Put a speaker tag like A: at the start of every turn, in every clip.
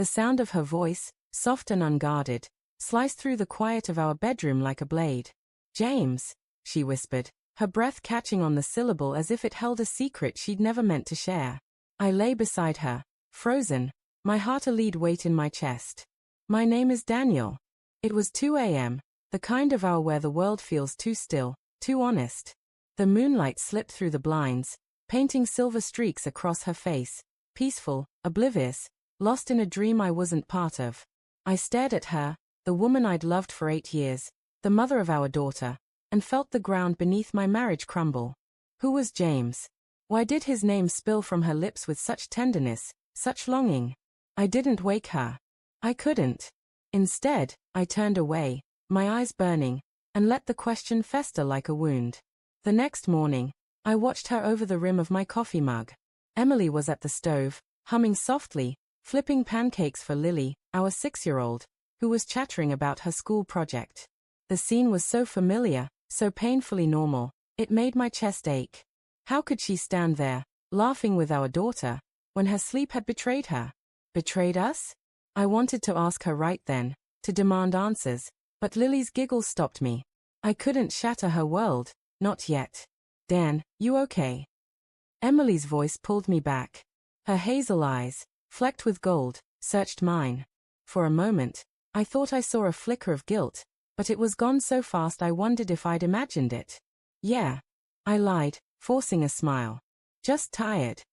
A: The sound of her voice, soft and unguarded, sliced through the quiet of our bedroom like a blade. "James," she whispered, her breath catching on the syllable as if it held a secret she'd never meant to share. I lay beside her, frozen, my heart a lead weight in my chest. "My name is Daniel." It was 2 a.m., the kind of hour where the world feels too still, too honest. The moonlight slipped through the blinds, painting silver streaks across her face, peaceful, oblivious, lost in a dream I wasn't part of. I stared at her, the woman I'd loved for 8 years, the mother of our daughter, and felt the ground beneath my marriage crumble. Who was James? Why did his name spill from her lips with such tenderness, such longing? I didn't wake her. I couldn't. Instead, I turned away, my eyes burning, and let the question fester like a wound. The next morning, I watched her over the rim of my coffee mug. Emily was at the stove, humming softly, flipping pancakes for Lily, our 6-year-old, who was chattering about her school project. The scene was so familiar, so painfully normal, it made my chest ache. How could she stand there, laughing with our daughter, when her sleep had betrayed her? Betrayed us? I wanted to ask her right then, to demand answers, but Lily's giggle stopped me. I couldn't shatter her world, not yet. "Dan, you okay?" Emily's voice pulled me back. Her hazel eyes, flecked with gold, searched mine. For a moment, I thought I saw a flicker of guilt, but it was gone so fast I wondered if I'd imagined it. "Yeah," I lied, forcing a smile. "Just tired."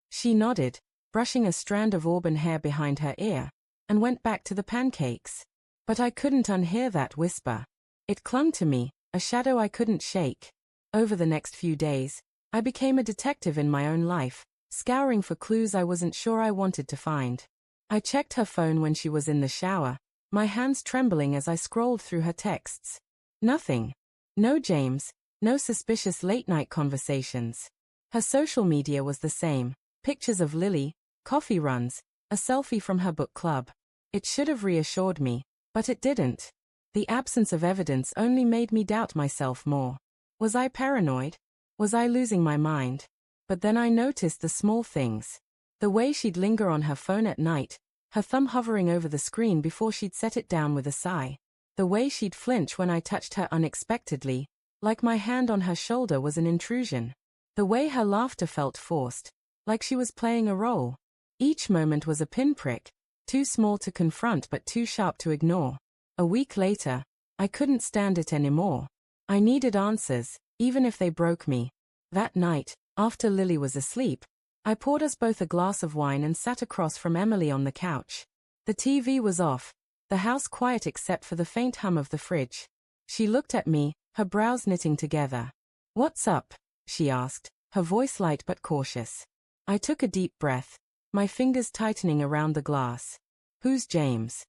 A: She nodded, brushing a strand of auburn hair behind her ear, and went back to the pancakes. But I couldn't unhear that whisper. It clung to me, a shadow I couldn't shake. Over the next few days, I became a detective in my own life, scouring for clues I wasn't sure I wanted to find. I checked her phone when she was in the shower, my hands trembling as I scrolled through her texts. Nothing. No James, no suspicious late-night conversations. Her social media was the same, pictures of Lily, coffee runs, a selfie from her book club. It should have reassured me, but it didn't. The absence of evidence only made me doubt myself more. Was I paranoid? Was I losing my mind? But then I noticed the small things. The way she'd linger on her phone at night, her thumb hovering over the screen before she'd set it down with a sigh. The way she'd flinch when I touched her unexpectedly, like my hand on her shoulder was an intrusion. The way her laughter felt forced, like she was playing a role. Each moment was a pinprick, too small to confront but too sharp to ignore. A week later, I couldn't stand it anymore. I needed answers, even if they broke me. That night, after Lily was asleep, I poured us both a glass of wine and sat across from Emily on the couch. The TV was off, the house quiet except for the faint hum of the fridge. She looked at me, her brows knitting together. "What's up?" she asked, her voice light but cautious. I took a deep breath, my fingers tightening around the glass. "Who's James?"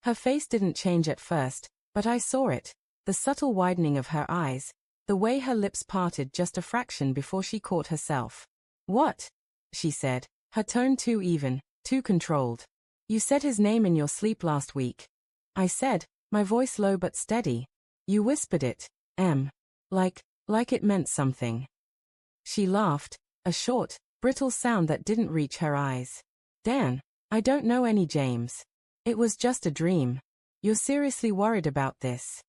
A: Her face didn't change at first, but I saw it, the subtle widening of her eyes, the way her lips parted just a fraction before she caught herself. "What?" she said, her tone too even, too controlled. "You said his name in your sleep last week." I said, my voice low but steady. "You whispered it, Em. Like it meant something." She laughed, a short, brittle sound that didn't reach her eyes. "Dan, I don't know any James. It was just a dream. You're seriously worried about this?"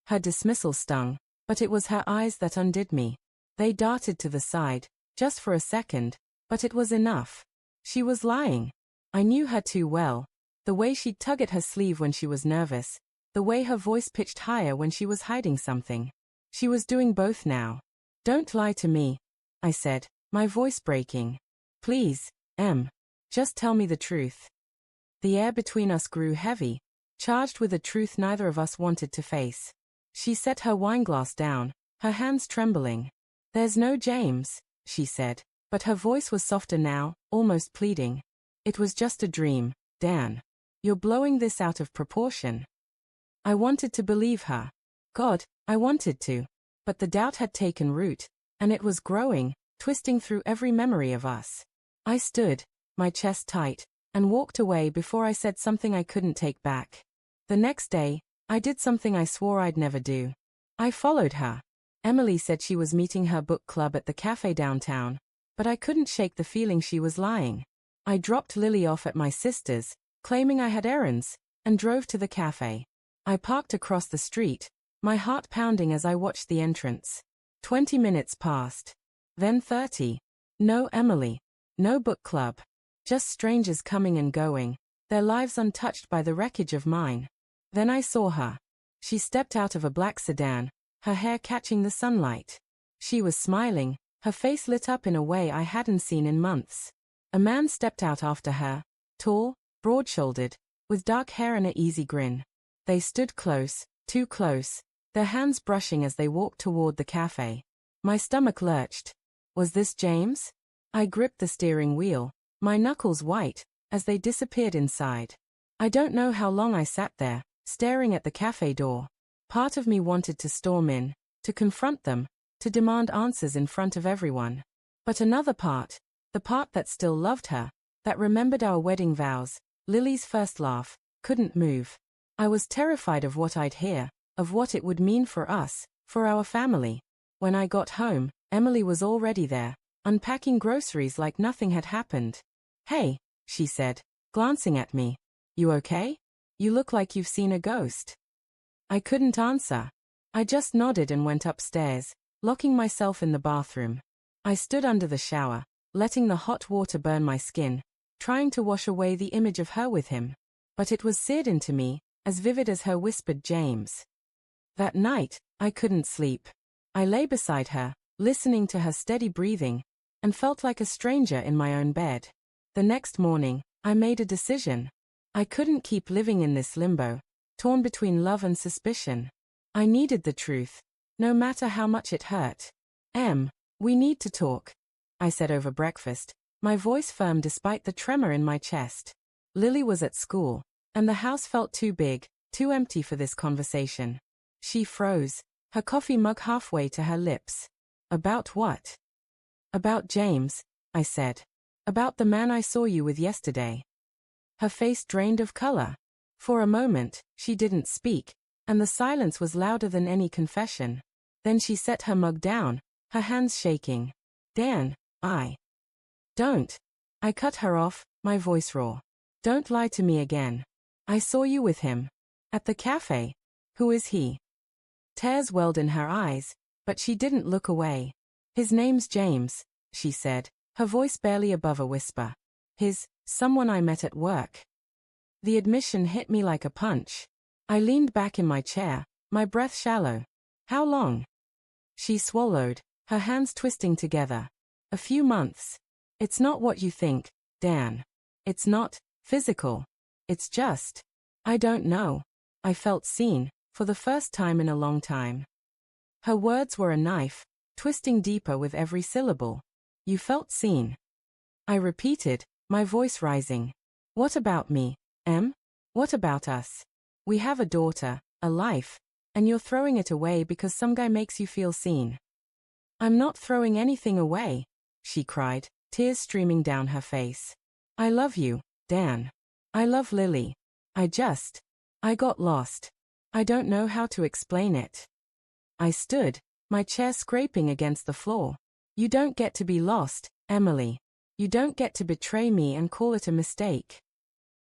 A: Her dismissal stung, but it was her eyes that undid me. They darted to the side, just for a second, but it was enough. She was lying. I knew her too well. The way she'd tug at her sleeve when she was nervous, the way her voice pitched higher when she was hiding something. She was doing both now. "Don't lie to me," I said, my voice breaking. "Please, Em. Just tell me the truth." The air between us grew heavy, charged with a truth neither of us wanted to face. She set her wineglass down, her hands trembling. "There's no James," she said, but her voice was softer now, almost pleading. "It was just a dream, Dan. You're blowing this out of proportion." I wanted to believe her. God, I wanted to. But the doubt had taken root, and it was growing, twisting through every memory of us. I stood, my chest tight, and walked away before I said something I couldn't take back. The next day, I did something I swore I'd never do. I followed her. Emily said she was meeting her book club at the cafe downtown, but I couldn't shake the feeling she was lying. I dropped Lily off at my sister's, claiming I had errands, and drove to the cafe. I parked across the street, my heart pounding as I watched the entrance. 20 minutes passed. Then 30. No Emily. No book club. Just strangers coming and going, their lives untouched by the wreckage of mine. Then I saw her. She stepped out of a black sedan, her hair catching the sunlight. She was smiling, her face lit up in a way I hadn't seen in months. A man stepped out after her, tall, broad-shouldered, with dark hair and an easy grin. They stood close, too close, their hands brushing as they walked toward the cafe. My stomach lurched. Was this James? I gripped the steering wheel, my knuckles white, as they disappeared inside. I don't know how long I sat there, staring at the cafe door. Part of me wanted to storm in, to confront them, to demand answers in front of everyone. But another part, the part that still loved her, that remembered our wedding vows, Lily's first laugh, couldn't move. I was terrified of what I'd hear, of what it would mean for us, for our family. When I got home, Emily was already there, unpacking groceries like nothing had happened. "Hey," she said, glancing at me. "You okay? You look like you've seen a ghost." I couldn't answer. I just nodded and went upstairs, locking myself in the bathroom. I stood under the shower, letting the hot water burn my skin, trying to wash away the image of her with him. But it was seared into me, as vivid as her whispered James. That night, I couldn't sleep. I lay beside her, listening to her steady breathing, and felt like a stranger in my own bed. The next morning, I made a decision. I couldn't keep living in this limbo, torn between love and suspicion. I needed the truth, no matter how much it hurt. We need to talk," I said over breakfast, my voice firm despite the tremor in my chest. Lily was at school, and the house felt too big, too empty for this conversation. She froze, her coffee mug halfway to her lips. "About what?" "About James," I said. "About the man I saw you with yesterday." Her face drained of color. For a moment, she didn't speak, and the silence was louder than any confession. Then she set her mug down, her hands shaking. "Dan, Don't." I cut her off, my voice raw. "Don't lie to me again. I saw you with him. At the cafe. Who is he?" Tears welled in her eyes, but she didn't look away. "His name's James," she said, her voice barely above a whisper. Someone I met at work." The admission hit me like a punch. I leaned back in my chair, my breath shallow. "How long?" She swallowed, her hands twisting together. "A few months. It's not what you think, Dan. It's not physical. It's just, I don't know." I felt seen, for the first time in a long time. Her words were a knife, twisting deeper with every syllable. "You felt seen." I repeated, my voice rising. "What about me, Em? What about us? We have a daughter, a life, and you're throwing it away because some guy makes you feel seen." "I'm not throwing anything away," she cried, tears streaming down her face. "I love you, Dan. I love Lily. I got lost. I don't know how to explain it." I stood, my chair scraping against the floor. "You don't get to be lost, Emily. You don't get to betray me and call it a mistake."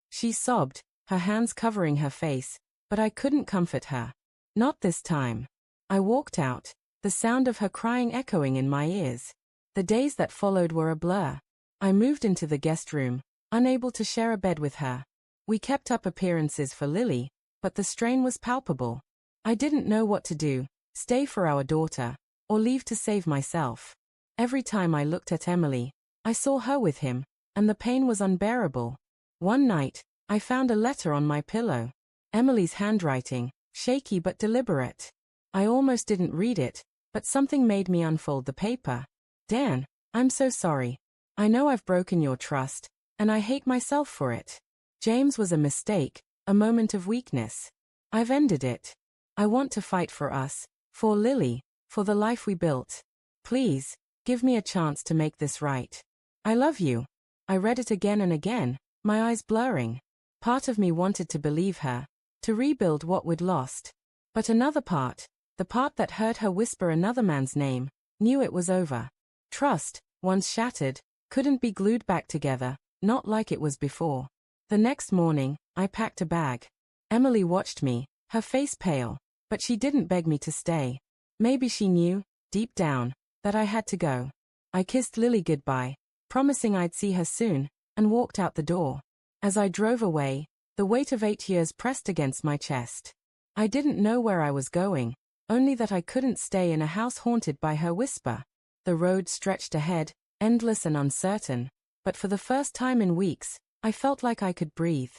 A: She sobbed, her hands covering her face, but I couldn't comfort her. Not this time. I walked out, the sound of her crying echoing in my ears. The days that followed were a blur. I moved into the guest room, unable to share a bed with her. We kept up appearances for Lily, but the strain was palpable. I didn't know what to do, stay for our daughter, or leave to save myself. Every time I looked at Emily, I saw her with him, and the pain was unbearable. One night, I found a letter on my pillow. Emily's handwriting, shaky but deliberate. I almost didn't read it, but something made me unfold the paper. "Dan, I'm so sorry. I know I've broken your trust, and I hate myself for it. James was a mistake, a moment of weakness. I've ended it. I want to fight for us, for Lily, for the life we built. Please, give me a chance to make this right. I love you." I read it again and again, my eyes blurring. Part of me wanted to believe her, to rebuild what we'd lost. But another part, the part that heard her whisper another man's name, knew it was over. Trust, once shattered, couldn't be glued back together, not like it was before. The next morning, I packed a bag. Emily watched me, her face pale, but she didn't beg me to stay. Maybe she knew, deep down, that I had to go. I kissed Lily goodbye, promising I'd see her soon, and walked out the door. As I drove away, the weight of 8 years pressed against my chest. I didn't know where I was going, only that I couldn't stay in a house haunted by her whisper. The road stretched ahead, endless and uncertain, but for the first time in weeks, I felt like I could breathe.